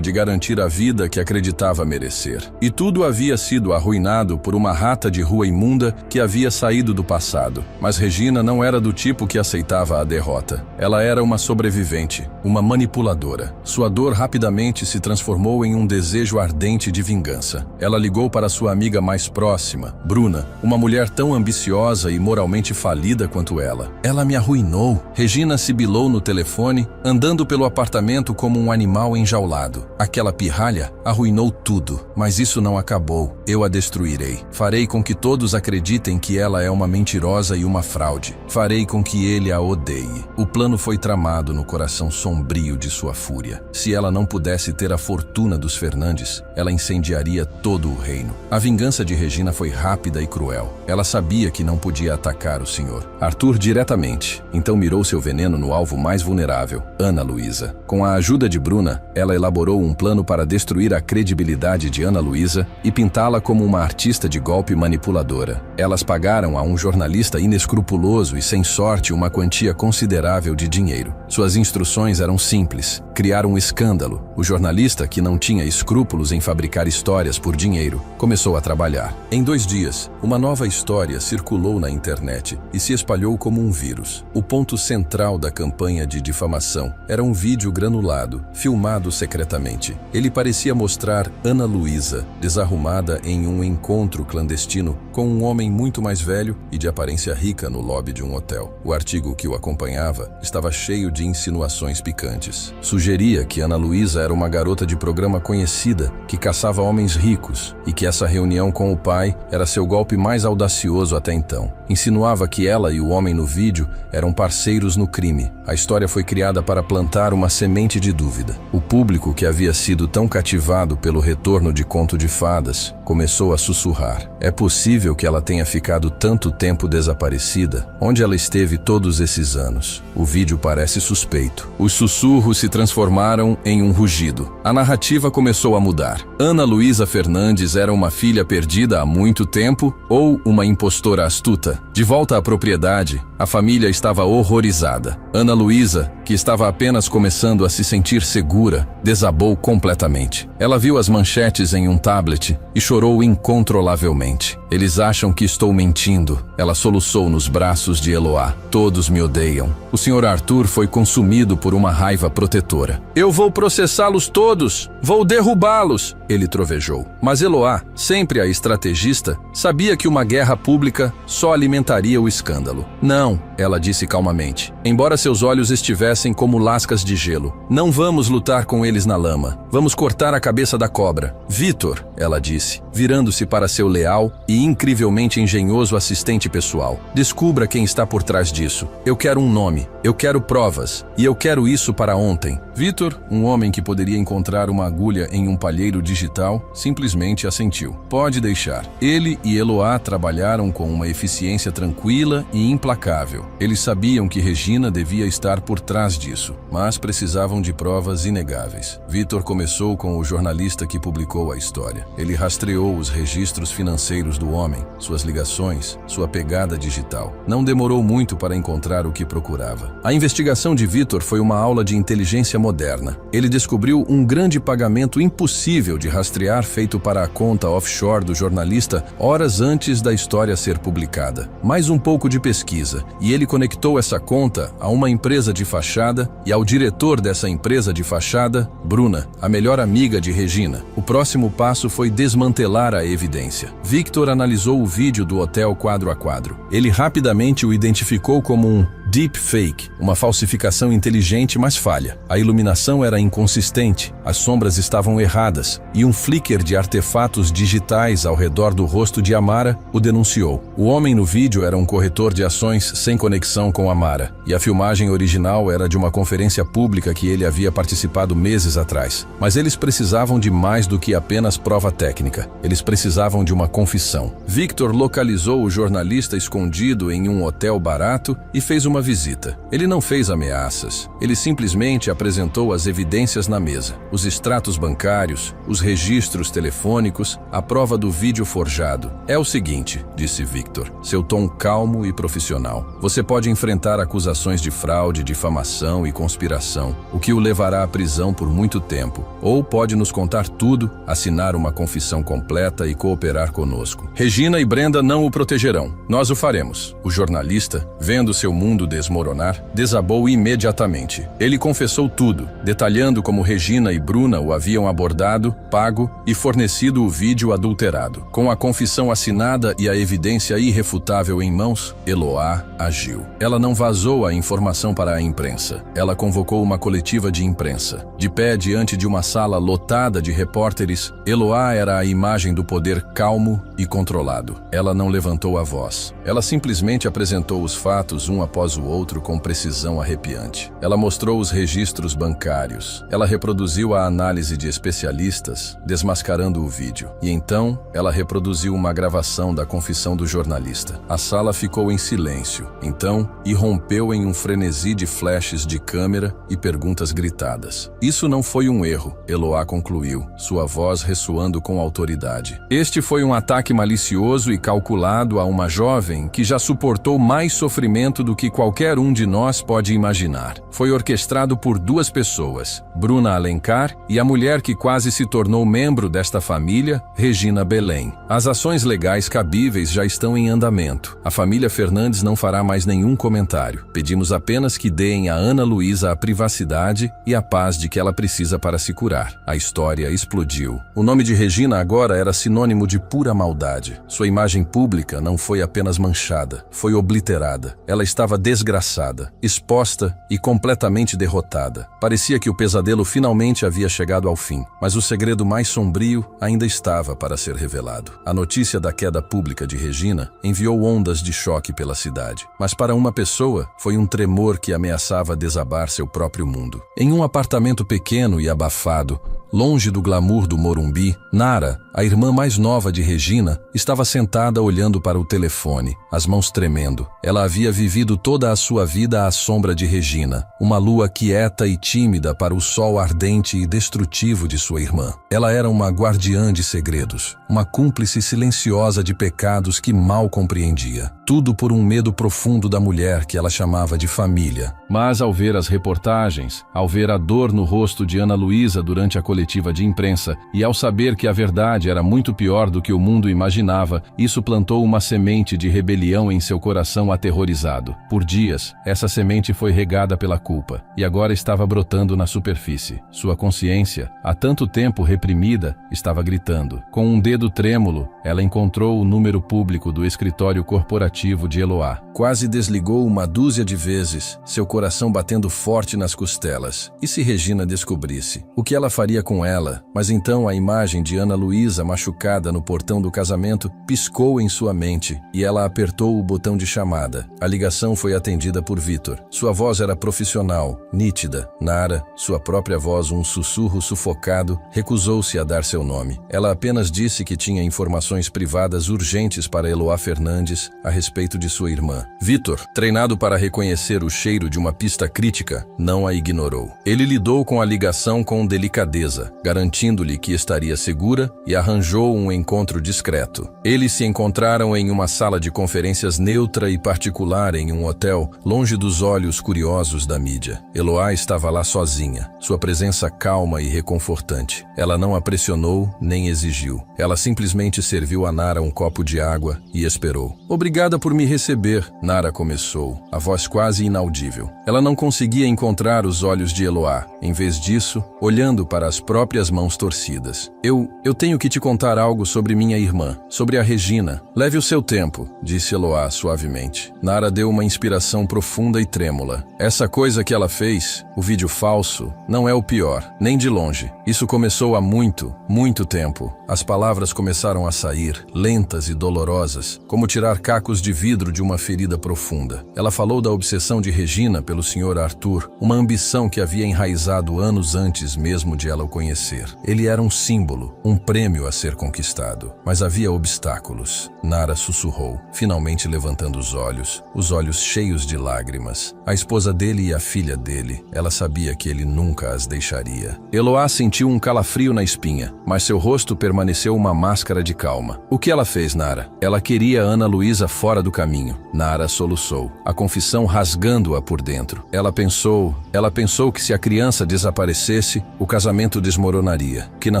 de garantir a vida que acreditava merecer. E tudo havia sido arruinado por uma rata de rua imunda que havia saído do passado. Mas Regina não era do tipo que aceitava a derrota. Ela era uma sobrevivente, uma manipuladora. Sua dor rapidamente se transformou em um desejo ardente de vingança. Ela ligou para sua amiga mais próxima, Bruna, uma mulher tão ambiciosa e moralmente falida quanto ela. Ela me arruinou. Regina sibilou no telefone, andando pelo apartamento como um animal enjaulado. Aquela pirralha arruinou tudo, mas isso não acabou. Eu a destruirei. Farei com que todos acreditem que ela é uma mentirosa e uma fraude. Farei com que ele a odeie. O plano foi tramado no coração sombrio de sua fúria. Se ela não pudesse ter a fortuna dos Fernandes, ela incendiaria todo o reino. A vingança de Regina foi rápida e cruel. Ela sabia que não podia atacar o senhor Arthur diretamente, então mirou seu veneno no alvo mais vulnerável, Ana Luísa. Com a ajuda de Bruna, ela elaborou um plano para destruir a credibilidade de Ana Luísa e pintá-la como uma artista de golpe manipuladora. Elas pagaram a um jornalista inescrupuloso e sem sorte uma quantia considerável de dinheiro. Suas instruções eram simples: criar um escândalo. O jornalista, que não tinha escrúpulos em fabricar histórias por dinheiro, começou a trabalhar. Em 2 dias, uma nova história circulou na internet e se espalhou como um vírus. O ponto central da campanha de difamação era um vídeo granulado, filmado secretamente. Ele parecia mostrar Ana Luísa desarrumada em um encontro clandestino com um homem muito mais velho e de aparência rica no lobby de um hotel. O artigo que o acompanhava estava cheio de insinuações picantes. Sugeria que Ana Luísa era uma garota de programa conhecida que caçava homens ricos e que essa reunião com o pai era seu golpe mais audacioso até então. Insinuava que ela e o homem no vídeo eram parceiros no crime. A história foi criada para plantar uma semente de dúvida. O público, que havia sido tão cativado pelo retorno de Conto de Fadas, começou a sussurrar. É possível que ela tenha ficado tanto tempo desaparecida? Onde ela esteve todos esses anos? O vídeo parece suspeito. Os sussurros se transformaram em um rugido. A narrativa começou a mudar. Ana Luísa Fernandes era uma filha perdida há muito tempo ou uma impostora astuta? De volta à propriedade, a família estava horrorizada. Ana Luísa, que estava apenas começando a se sentir segura, desabou completamente. Ela viu as manchetes em um tablet e chorou incontrolavelmente. Eles acham que estou mentindo. Ela soluçou nos braços de Eloá. Todos me odeiam. O Sr. Arthur foi consumido por uma raiva protetora. Eu vou processá-los todos. Vou derrubá-los, ele trovejou. Mas Eloá, sempre a estrategista, sabia que uma guerra pública só alimentaria o escândalo. Não, ela disse calmamente, embora seus olhos estivessem como lascas de gelo. Não vamos lutar com eles na lama. Vamos cortar a cabeça da cobra. Vitor, ela disse, virando-se para seu leal e incrivelmente engenhoso assistente pessoal. Descubra quem está por trás disso. Eu quero um nome, eu quero provas, e eu quero isso para ontem. Vitor, um homem que poderia encontrar uma agulha em um palheiro digital, simplesmente assentiu. Pode deixar. Ele e Eloá trabalharam com uma eficiência tranquila e implacável. Eles sabiam que Regina devia estar por trás disso, mas precisavam de provas inegáveis. Vitor começou com o jornalista que publicou a história. Ele rastreou os registros financeiros do homem, suas ligações, sua pegada digital. Não demorou muito para encontrar o que procurava. A investigação de Vitor foi uma aula de inteligência moderna. Ele descobriu um grande pagamento impossível de rastrear feito para a conta offshore do jornalista horas antes da história ser publicada. Mais um pouco de pesquisa, e ele conectou essa conta a uma empresa de fachada e ao diretor dessa empresa de fachada, Bruna, a melhor amiga de Regina. O próximo passo foi desmantelar a evidência. Victor analisou o vídeo do hotel quadro a quadro. Ele rapidamente o identificou como um Deepfake, uma falsificação inteligente, mas falha. A iluminação era inconsistente, as sombras estavam erradas, e um flicker de artefatos digitais ao redor do rosto de Amara o denunciou. O homem no vídeo era um corretor de ações sem conexão com Amara, e a filmagem original era de uma conferência pública que ele havia participado meses atrás. Mas eles precisavam de mais do que apenas prova técnica. Eles precisavam de uma confissão. Victor localizou o jornalista escondido em um hotel barato e fez uma visita. Ele não fez ameaças. Ele simplesmente apresentou as evidências na mesa. Os extratos bancários, os registros telefônicos, a prova do vídeo forjado. É o seguinte, disse Victor, seu tom calmo e profissional. Você pode enfrentar acusações de fraude, difamação e conspiração, o que o levará à prisão por muito tempo. Ou pode nos contar tudo, assinar uma confissão completa e cooperar conosco. Regina e Brenda não o protegerão. Nós o faremos. O jornalista, vendo seu mundo desmoronar, desabou imediatamente. Ele confessou tudo, detalhando como Regina e Bruna o haviam abordado, pago e fornecido o vídeo adulterado. Com a confissão assinada e a evidência irrefutável em mãos, Eloá agiu. Ela não vazou a informação para a imprensa. Ela convocou uma coletiva de imprensa. De pé diante de uma sala lotada de repórteres, Eloá era a imagem do poder calmo e controlado. Ela não levantou a voz. Ela simplesmente apresentou os fatos um após o outro com precisão arrepiante. Ela mostrou os registros bancários. Ela reproduziu a análise de especialistas, desmascarando o vídeo. E então, ela reproduziu uma gravação da confissão do jornalista. A sala ficou em silêncio. Então, irrompeu em um frenesi de flashes de câmera e perguntas gritadas. Isso não foi um erro, Eloá concluiu, sua voz ressoando com autoridade. Este foi um ataque malicioso e calculado a uma jovem que já suportou mais sofrimento do que qualquer um de nós pode imaginar. Foi orquestrado por duas pessoas, Bruna Alencar e a mulher que quase se tornou membro desta família, Regina Belém. As ações legais cabíveis já estão em andamento. A família Fernandes não fará mais nenhum comentário. Pedimos apenas que deem a Ana Luísa a privacidade e a paz de que ela precisa para se curar. A história explodiu. O nome de Regina agora era sinônimo de pura maldade. Sua imagem pública não foi apenas manchada, foi obliterada. Ela estava desgraçada, exposta e completamente derrotada. Parecia que o pesadelo finalmente havia chegado ao fim, mas o segredo mais sombrio ainda estava para ser revelado. A notícia da queda pública de Regina enviou ondas de choque pela cidade, mas para uma pessoa foi um tremor que ameaçava desabar seu próprio mundo. Em um apartamento pequeno e abafado, longe do glamour do Morumbi, Nara, a irmã mais nova de Regina, estava sentada olhando para o telefone, as mãos tremendo. Ela havia vivido toda a sua vida à sombra de Regina, uma lua quieta e tímida para o sol ardente e destrutivo de sua irmã. Ela era uma guardiã de segredos, uma cúmplice silenciosa de pecados que mal compreendia. Tudo por um medo profundo da mulher que ela chamava de família. Mas ao ver as reportagens, ao ver a dor no rosto de Ana Luísa durante a coletiva de imprensa e ao saber que a verdade era muito pior do que o mundo imaginava, isso plantou uma semente de rebelião em seu coração aterrorizado. Por dias, essa semente foi regada pela culpa e agora estava brotando na superfície. Sua consciência, há tanto tempo reprimida, estava gritando. Com um dedo trêmulo, ela encontrou o número público do escritório corporativo de Eloá. Quase desligou uma dúzia de vezes, seu coração batendo forte nas costelas. E se Regina descobrisse? O que ela faria com ela? Mas então a imagem de Ana Luísa machucada no portão do casamento piscou em sua mente e ela apertou o botão de chamada. A ligação foi atendida por Victor. Sua voz era profissional, nítida. Nara, sua própria voz um sussurro sufocado, recusou-se a dar seu nome. Ela apenas disse que tinha informações privadas urgentes para Eloá Fernandes a respeito de sua irmã. Victor, treinado para reconhecer o cheiro de uma pista crítica, não a ignorou. Ele lidou com a ligação com delicadeza, garantindo-lhe que estaria segura e arranjou um encontro discreto. Eles se encontraram em uma sala de conferências neutra e particular em um hotel, longe dos olhos curiosos da mídia. Eloá estava lá sozinha, sua presença calma e reconfortante. Ela não a pressionou nem exigiu. Ela simplesmente serviu a Nara um copo de água e esperou. Obrigada por me receber, Nara começou, a voz quase inaudível. Ela não conseguia encontrar os olhos de Eloá. Em vez disso, olhando para as próprias mãos torcidas. Eu tenho que te contar algo sobre minha irmã, sobre a Regina. Leve o seu tempo, disse Eloá suavemente. Nara deu uma inspiração profunda e trêmula. Essa coisa que ela fez, o vídeo falso, não é o pior, nem de longe. Isso começou há muito, muito tempo. As palavras começaram a sair, lentas e dolorosas, como tirar cacos de vidro de uma ferida profunda. Ela falou da obsessão de Regina pelo Sr. Arthur, uma ambição que havia enraizado anos antes mesmo de ela o conhecer. Ele era um símbolo, um prêmio a ser conquistado. Mas havia obstáculos. Nara sussurrou, finalmente levantando os olhos cheios de lágrimas. A esposa dele e a filha dele. Ela sabia que ele nunca as deixaria. Eloá sentiu um calafrio na espinha, mas seu rosto permaneceu uma máscara de calma. O que ela fez, Nara? Ela queria Ana Luísa fora do caminho. Nara soluçou, a confissão rasgando-a por dentro. Ela pensou que se a criança desaparecesse, o casamento desmoronaria, que na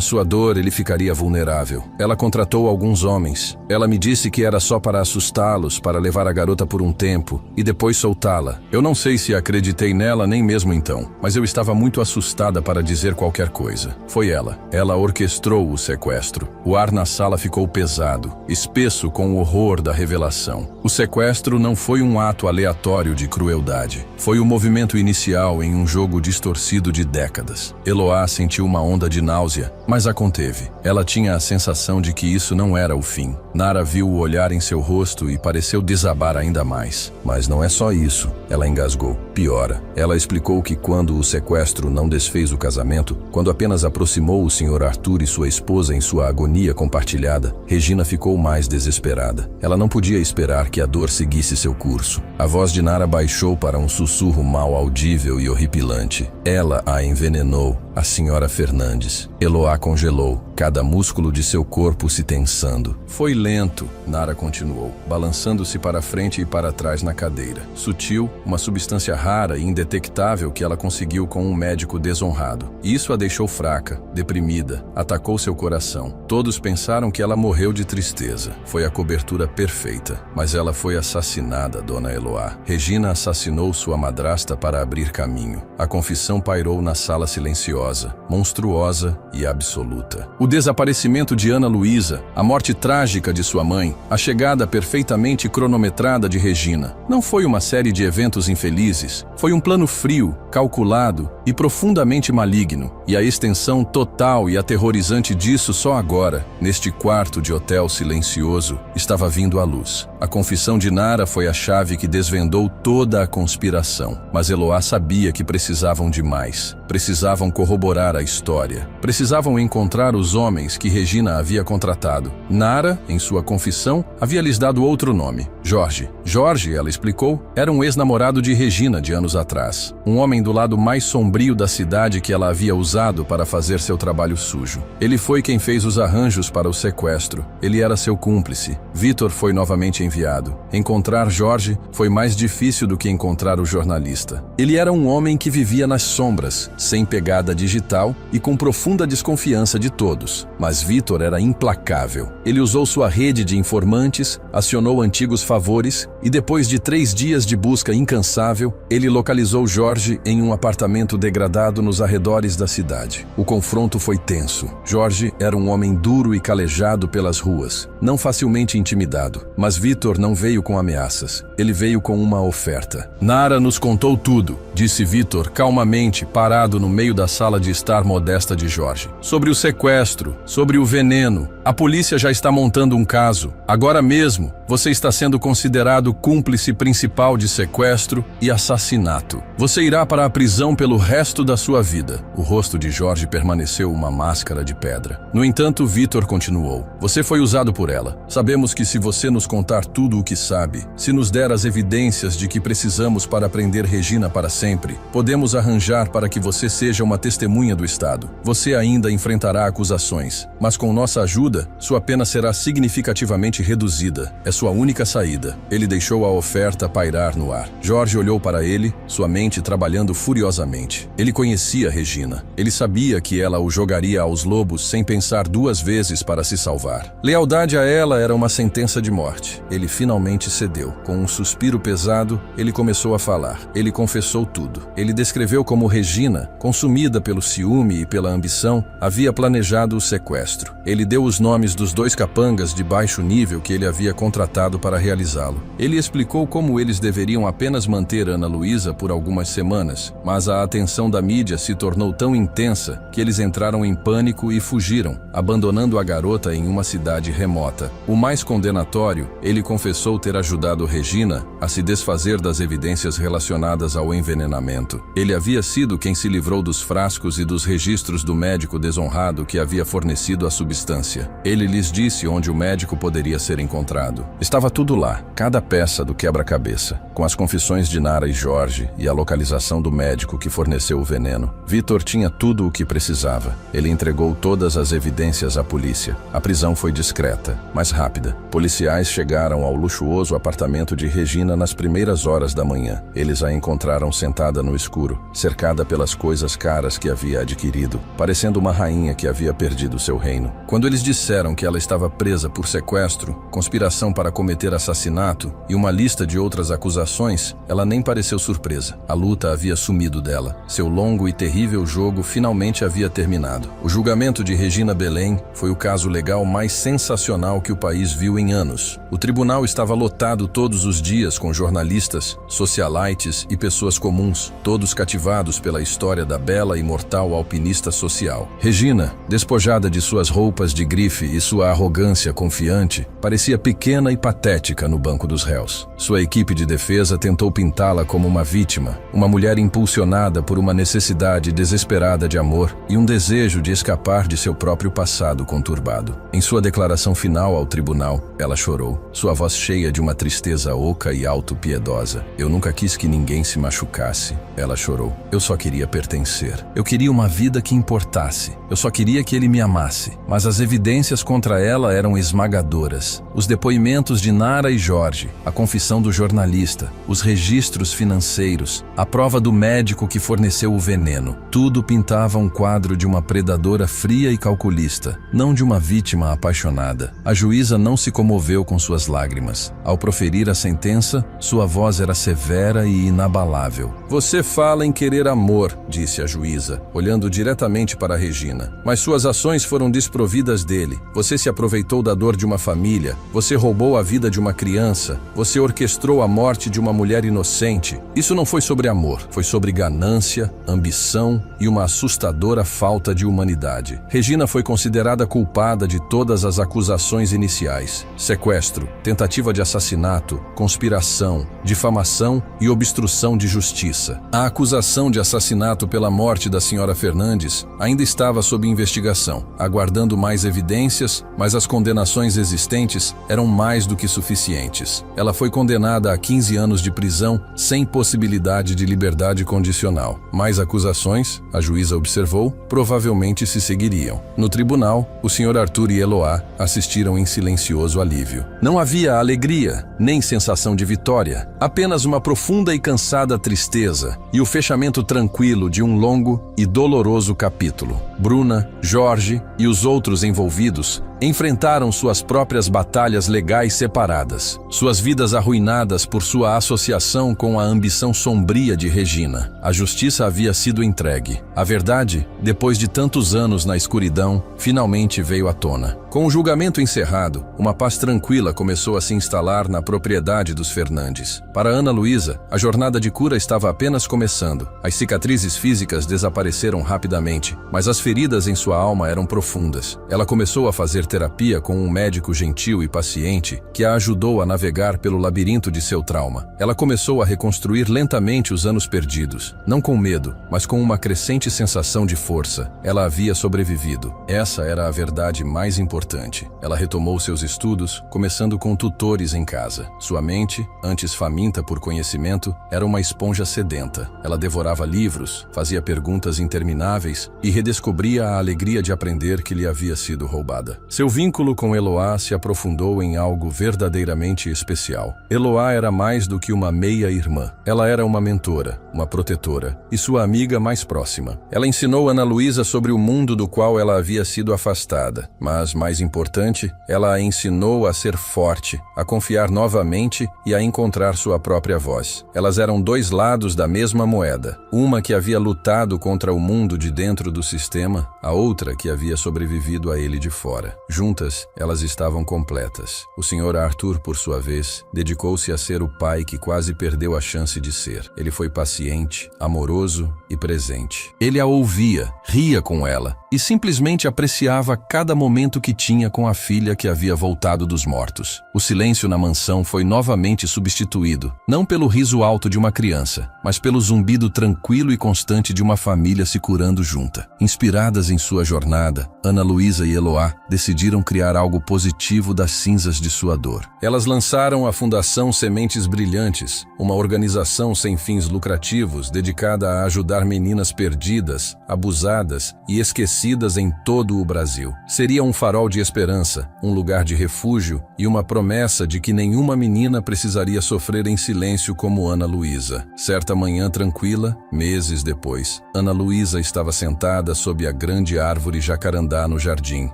sua dor ele ficaria vulnerável. Ela contratou alguns homens. Ela me disse que era só para assustá-los, para levar a garota por um tempo e depois soltá-la. Eu não sei se acreditei nela nem mesmo então, mas eu estava muito assustada para dizer qualquer coisa. Foi ela. Ela orquestrou o sequestro. O ar na sala ficou pesado, espesso com o horror da revelação. O sequestro não foi um ato aleatório de crueldade. Foi o movimento inicial em um jogo distorcido de décadas. Eloá sentiu uma onda de náusea, mas a conteve. Ela tinha a sensação de que isso não era o fim. Nara viu o olhar em seu rosto e pareceu desabar ainda mais. Mas não é só isso, ela engasgou. Piora. Ela explicou que quando o sequestro não desfez o casamento, quando apenas aproximou o Sr. Arthur e sua esposa em sua agonia compartilhada, Regina ficou mais desesperada. Ela não podia esperar que a dor seguisse seu curso. A voz de Nara baixou para um sussurro mal audível e horripilante. Ela a envenenou, a Sra. Fernandes. Eloá congelou, cada músculo de seu corpo se tensando. Foi lento, Nara continuou, balançando-se para frente e para trás na cadeira. Sutil, uma substância rara e indetectável que ela conseguiu com um médico desonrado. Isso a deixou fraca, deprimida, atacou seu coração. Todos pensaram que ela morreu de tristeza. Foi a cobertura perfeita. Mas ela foi assassinada, dona Eloá. Regina assassinou sua madrasta para abrir caminho. A confissão pairou na sala silenciosa, monstruosa e absoluta. O desaparecimento de Ana Luísa, a morte trágica de sua mãe, a chegada perfeitamente cronometrada de Regina. Não foi uma série de eventos infelizes, foi um plano frio, calculado e profundamente maligno. E a extensão total e aterrorizante disso só agora, neste quarto de hotel silencioso, estava vindo à luz. A confissão de Nara foi a chave que desvendou toda a conspiração. Mas Eloá sabia que precisavam de mais. Precisavam corroborar a história. Precisavam encontrar os homens que Regina havia contratado. Nara, em sua confissão, havia lhes dado outro nome, Jorge. Jorge, ela explicou, era um ex-namorado de Regina de anos atrás. Um homem do lado mais sombrio da cidade que ela havia usado para fazer seu trabalho sujo. Ele foi quem fez os arranjos para o sequestro. Ele era seu cúmplice. Vitor foi novamente enviado. Encontrar Jorge foi mais difícil do que encontrar o jornalista. Ele era um homem que vivia nas sombras, sem pegada digital e com profunda desconfiança de todos. Mas Vitor era implacável. Ele usou sua rede de informantes, acionou antigos favores e depois de 3 dias de busca incansável, ele localizou Jorge em um apartamento degradado nos arredores da cidade. O confronto foi tenso. Jorge era um homem duro e calejado pelas ruas, não facilmente intimidado. Mas Vitor não veio com ameaças. Ele veio com uma oferta. Nara nos contou tudo, disse Vitor calmamente, parado no meio da sala de estar modesta de Jorge. Sobre o sequestro, sobre o veneno. A polícia já está montando um caso. Agora mesmo, você está sendo considerado cúmplice principal de sequestro e assassinato. Você irá para a prisão pelo resto da sua vida. O rosto de Jorge permaneceu uma máscara de pedra. No entanto, Vitor continuou. Você foi usado por ela. Sabemos que se você nos contar tudo o que sabe, se nos der as evidências de que precisamos para prender Regina para sempre, podemos arranjar para que você seja uma testemunha do Estado. Você ainda enfrentará acusações, mas com nossa ajuda, ajuda, sua pena será significativamente reduzida. É sua única saída. Ele deixou a oferta pairar no ar. Jorge olhou para ele, sua mente trabalhando furiosamente. Ele conhecia Regina. Ele sabia que ela o jogaria aos lobos sem pensar duas vezes para se salvar. Lealdade a ela era uma sentença de morte. Ele finalmente cedeu. Com um suspiro pesado, ele começou a falar. Ele confessou tudo. Ele descreveu como Regina, consumida pelo ciúme e pela ambição, havia planejado o sequestro. Ele deu os nomes dos 2 capangas de baixo nível que ele havia contratado para realizá-lo. Ele explicou como eles deveriam apenas manter Ana Luísa por algumas semanas, mas a atenção da mídia se tornou tão intensa que eles entraram em pânico e fugiram, abandonando a garota em uma cidade remota. O mais condenatório, ele confessou ter ajudado Regina a se desfazer das evidências relacionadas ao envenenamento. Ele havia sido quem se livrou dos frascos e dos registros do médico desonrado que havia fornecido a substância. Ele lhes disse onde o médico poderia ser encontrado. Estava tudo lá, cada peça do quebra-cabeça, com as confissões de Nara e Jorge e a localização do médico que forneceu o veneno. Vitor tinha tudo o que precisava. Ele entregou todas as evidências à polícia. A prisão foi discreta, mas rápida. Policiais chegaram ao luxuoso apartamento de Regina nas primeiras horas da manhã. Eles a encontraram sentada no escuro, cercada pelas coisas caras que havia adquirido, parecendo uma rainha que havia perdido seu reino. Quando eles disseram que ela estava presa por sequestro, conspiração para cometer assassinato e uma lista de outras acusações, ela nem pareceu surpresa. A luta havia sumido dela. Seu longo e terrível jogo finalmente havia terminado. O julgamento de Regina Belém foi o caso legal mais sensacional que o país viu em anos. O tribunal estava lotado todos os dias com jornalistas, socialites e pessoas comuns, todos cativados pela história da bela e mortal alpinista social. Regina, despojada de suas roupas de grife e sua arrogância confiante, parecia pequena e patética no banco dos réus. Sua equipe de defesa tentou pintá-la como uma vítima, uma mulher impulsionada por uma necessidade desesperada de amor e um desejo de escapar de seu próprio passado conturbado. Em sua declaração final ao tribunal, ela chorou, sua voz cheia de uma tristeza oca e auto-piedosa. Eu nunca quis que ninguém se machucasse. Ela chorou. Eu só queria pertencer. Eu queria uma vida que importasse. Eu só queria que ele me amasse. Mas as evidências contra ela eram esmagadoras. Os depoimentos de Nara e Jorge, a confissão do jornalista, os registros financeiros, a prova do médico que forneceu o veneno. Tudo pintava um quadro de uma predadora fria e calculista, não de uma vítima apaixonada. A juíza não se comoveu com suas lágrimas. Ao proferir a sentença, sua voz era severa e inabalável. Você fala em querer amor, disse a juíza, olhando diretamente para Regina. Mas suas ações foram desprovidas dele. Você se aproveitou da dor de uma família. Você roubou a vida de uma criança. Você orquestrou a morte de uma mulher inocente. Isso não foi sobre amor. Foi sobre ganância, ambição e uma assustadora falta de humanidade. Regina foi considerada culpada de todas as acusações iniciais: sequestro, tentativa de assassinato, conspiração, difamação e obstrução de justiça. A acusação de assassinato pela morte da senhora Fernandes ainda estava sob investigação, aguardando mais evidências, mas as condenações existentes eram mais do que suficientes. Ela foi condenada a 15 anos de prisão sem possibilidade de liberdade condicional. Mais acusações, a juíza observou, provavelmente se seguiriam. No tribunal, o Sr. Arthur e Eloá assistiram em silencioso alívio. Não havia alegria, nem sensação de vitória, apenas uma profunda e cansada tristeza e o fechamento tranquilo de um longo e doloroso capítulo. Bruna, Jorge e os outros envolvidos enfrentaram suas próprias batalhas legais separadas, suas vidas arruinadas por sua associação com a ambição sombria de Regina. A justiça havia sido entregue. A verdade, depois de tantos anos na escuridão, finalmente veio à tona. Com o julgamento encerrado, uma paz tranquila começou a se instalar na propriedade dos Fernandes. Para Ana Luísa, a jornada de cura estava apenas começando. As cicatrizes físicas desapareceram rapidamente, mas as feridas em sua alma eram profundas. Ela começou a fazer terapia com um médico gentil e paciente que a ajudou a navegar pelo labirinto de seu trauma. Ela começou a reconstruir lentamente os anos perdidos, não com medo, mas com uma crescente sensação de força. Ela havia sobrevivido. Essa era a verdade mais importante importante. Ela retomou seus estudos, começando com tutores em casa. Sua mente, antes faminta por conhecimento, era uma esponja sedenta. Ela devorava livros, fazia perguntas intermináveis e redescobria a alegria de aprender que lhe havia sido roubada. Seu vínculo com Eloá se aprofundou em algo verdadeiramente especial. Eloá era mais do que uma meia-irmã. Ela era uma mentora, uma protetora e sua amiga mais próxima. Ela ensinou Ana Luísa sobre o mundo do qual ela havia sido afastada, mas, mais importante, ela a ensinou a ser forte, a confiar novamente e a encontrar sua própria voz. Elas eram dois lados da mesma moeda, uma que havia lutado contra o mundo de dentro do sistema, a outra que havia sobrevivido a ele de fora. Juntas, elas estavam completas. O Sr. Arthur, por sua vez, dedicou-se a ser o pai que quase perdeu a chance de ser. Ele foi paciente, amoroso e presente. Ele a ouvia, ria com ela e simplesmente apreciava cada momento que tinha com a filha que havia voltado dos mortos. O silêncio na mansão foi novamente substituído, não pelo riso alto de uma criança, mas pelo zumbido tranquilo e constante de uma família se curando junta. Inspiradas em sua jornada, Ana Luísa e Eloá decidiram criar algo positivo das cinzas de sua dor. Elas lançaram a Fundação Sementes Brilhantes, uma organização sem fins lucrativos dedicada a ajudar meninas perdidas, abusadas e esquecidas em todo o Brasil. Seria um farol de esperança, um lugar de refúgio e uma promessa de que nenhuma menina precisaria sofrer em silêncio como Ana Luísa. Certa manhã tranquila, meses depois, Ana Luísa estava sentada sob a grande árvore jacarandá no jardim,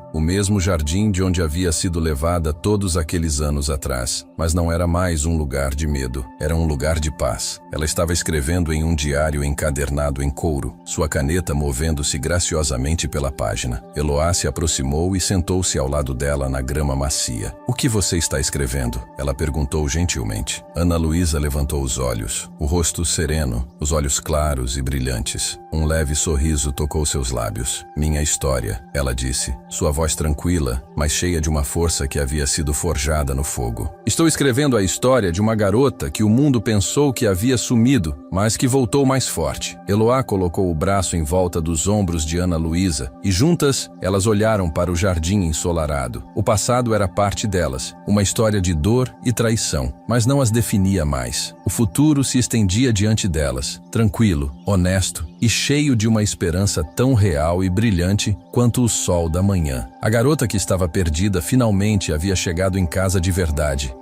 o mesmo jardim de onde havia sido levada todos aqueles anos atrás. Mas não era mais um lugar de medo, era um lugar de paz. Ela estava escrevendo em um diário encadernado em couro, sua caneta movendo-se graciosamente pela página. Eloá se aproximou e sentou-se ao lado dela na grama macia. "O que você está escrevendo?" ela perguntou gentilmente. Ana Luísa levantou os olhos, o rosto sereno, os olhos claros e brilhantes. Um leve sorriso tocou seus lábios. "Minha história", ela disse, sua voz tranquila, mas cheia de uma força que havia sido forjada no fogo. "Estou escrevendo a história de uma garota que o mundo pensou que havia sumido, mas que voltou mais forte." Eloá colocou o braço em volta dos ombros de Ana Luísa e juntas elas olharam para o jardim ensolarado. O passado era parte delas, uma história de dor e traição, mas não as definia mais. O futuro se estendia diante delas, tranquilo, honesto e cheio de uma esperança tão real e brilhante quanto o sol da manhã. A garota que estava perdida finalmente havia chegado em casa de verdade.